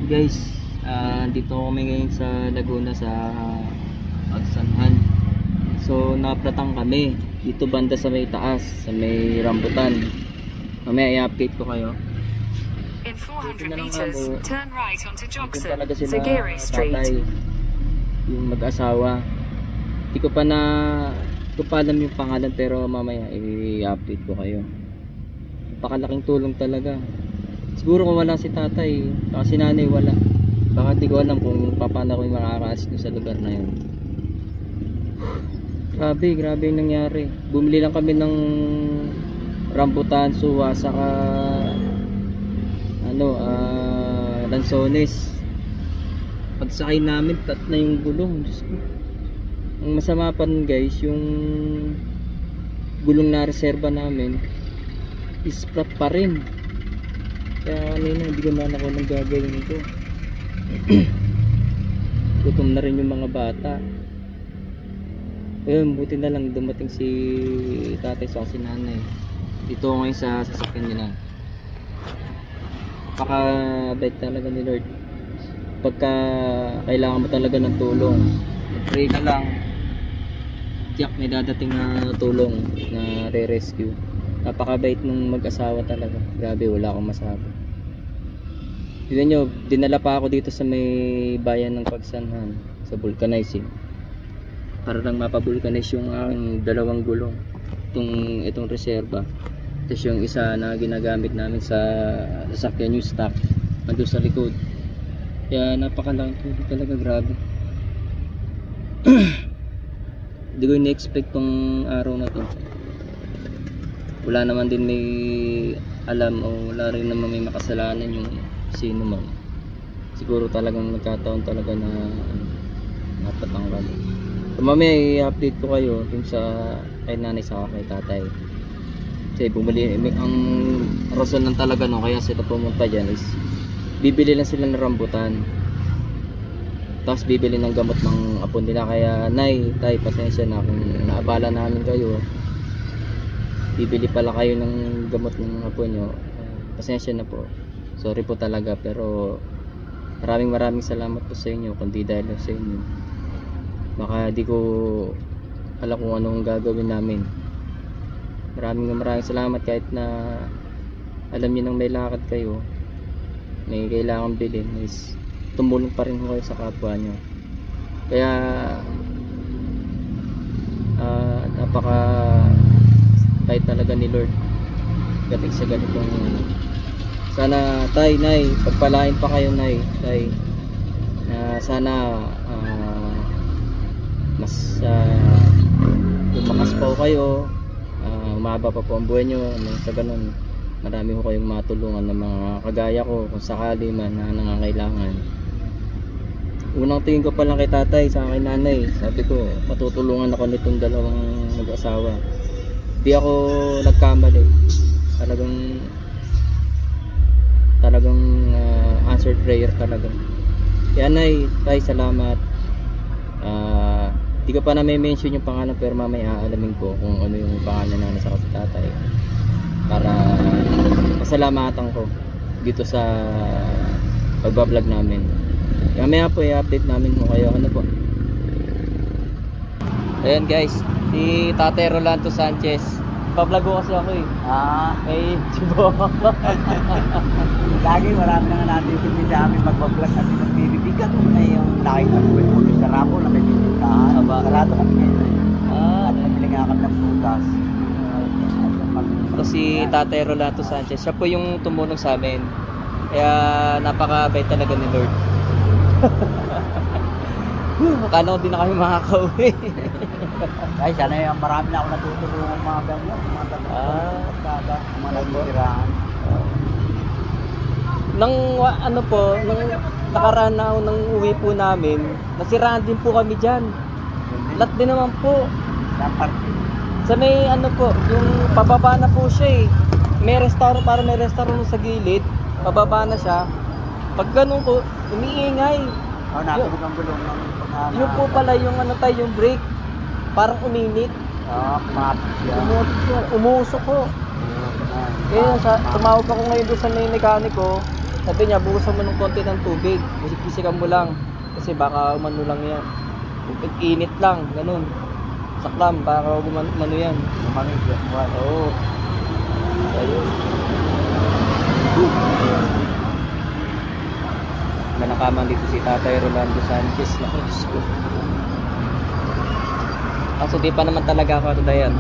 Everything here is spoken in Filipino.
Guys, dito kami ngayon sa Laguna sa Pagsanhan. So napratang kami dito banda sa may taas, sa may rambutan. Mamaya i-update ko kayo. In 400 meters, turn right onto Jokson, Talaga sila Zagiri Street. tatay, yung mag-asawa. Hindi ko pa alam yung pangalan, pero mamaya i-update ko kayo. Napakalaking tulong talaga. Siguro kung wala si tatay, kasi nanay wala, baka di ko alam kung paano ko yung makaka-assist sa lugar na yun. Grabe yung nangyari. Bumili lang kami ng rambutan, suwa, saka lansones. Pagsakay namin, tat na yung gulong. Diyos ko. Ang masama pa nun guys, yung gulong na reserba namin is flat pa rin. Kaya kanina hindi ko na ako nang gagawin ito. Gutom na rin yung mga bata. Ayun, buti na lang dumating si tatay sa si nanay. Dito ngayon sa sasakyan nila. Napakabait talaga ni Lord. Pagka kailangan mo talaga ng tulong, pray ka lang, tiyak may dadating na tulong na re-rescue. Napakabait nung mag-asawa talaga. Grabe, wala akong masabi. Tignan nyo, dinala pa ako dito sa may bayan ng Pagsanhan, sa vulcanizing, para lang mapabulkanize yung aking dalawang gulong, itong reserba. Tapos yung isa na ginagamit namin sa sasakyan, yung stock nandun sa likod. Kaya napakalaking tulong talaga, grabe. Hindi ko in-expect tong araw na to. Wala naman din may alam o wala rin naman may makasalanan yung sino man. Siguro talagang nagkataon talaga na napatang kami. So mamaya i-update ko kayo yung sa kay nanay sa kay tatay. Kasi bumili, ang rason lang talaga no, kaya sila pumunta dyan is bibili lang sila ng rambutan, tapos bibili ng gamot ng apo nila. Kaya nay, tay, pasensya na kung naabala namin kayo, bibili pala kayo ng gamot ng apo nyo, pasensya na po, sorry po talaga. Pero maraming salamat po sa inyo, kundi dahil sa inyo baka di ko alam kung anong gagawin namin. Maraming salamat, kahit na alam niyo nang may lakad kayo, may kailangan bilhin, is tumulong pa rin kayo sa kapwa nyo. Kaya napaka bait talaga ni Lord gating sa ganitong. Sana tay, nay, pagpalain pa kayo nay, tay, sana mas lumakas pa kayo, umaba pa po ang buhay nyo. Sa ganun, marami ko kayong matulungan ng mga kagaya ko kung sakali man na nangangailangan. Unang tingin ko pa lang kay tatay sa akin nanay, sabi ko patutulungan ako nitong dalawang mag-asawa. Di ako nagkamali, talagang answered prayer talaga. Kaya nay, tay, salamat. Di ko pa na may mention yung pangalan, pero mamaya aalamin ko kung ano yung pangalan na nasa kasi tatay, para pasalamatan ko dito sa pagbablog namin. Mamaya po i-update namin mo kayo ano po. Ayan guys, si Tatay Rolando Sanchez, pablog ko kasi ako eh. Eh, Chibo. Lagi marami na nga natin hindi sa amin magbablog at magbibibigan mo na yung nakita ko yung sa ramo na may bibigyan. Sarado kami ngayon. At nabili nga kami ng bukas. Ito si Tatay Rolando Sanchez, siya po yung tumulong sa amin. Kaya napakabait talaga ni Lord. Akala ko din na kami makakauwi. Ay, sana yung marami na ako natutulungan mga ganyan. Mga tatapagkada, mga nagtirahan. Nang nakaraan na nang uwi po namin, nasiraan din po kami dyan. Lahat din naman po. Sa may yung pababa na po siya eh. May restaurant, para may restaurant sa gilid. Pababa na siya. Pag ganun po, umiingay. Natulog ang gulong ng Yun po pala yung yung brake. Parang uminit. mapit siya. Umusok ko. Kaya tumawag ako ngayon doon sa may mekaniko. Sabi niya, buhusan mo ng konti ng tubig. Bisik-bisikan mo lang. Kasi baka umano lang yan. Init lang, ganun. Saklam, para umano yan. Umamig yan. Oo. Ayun. Manakaman dito si Tatay Rolando Sanchez. Naku, Diyos ko. Kaso di pa naman talaga ako ito dayan.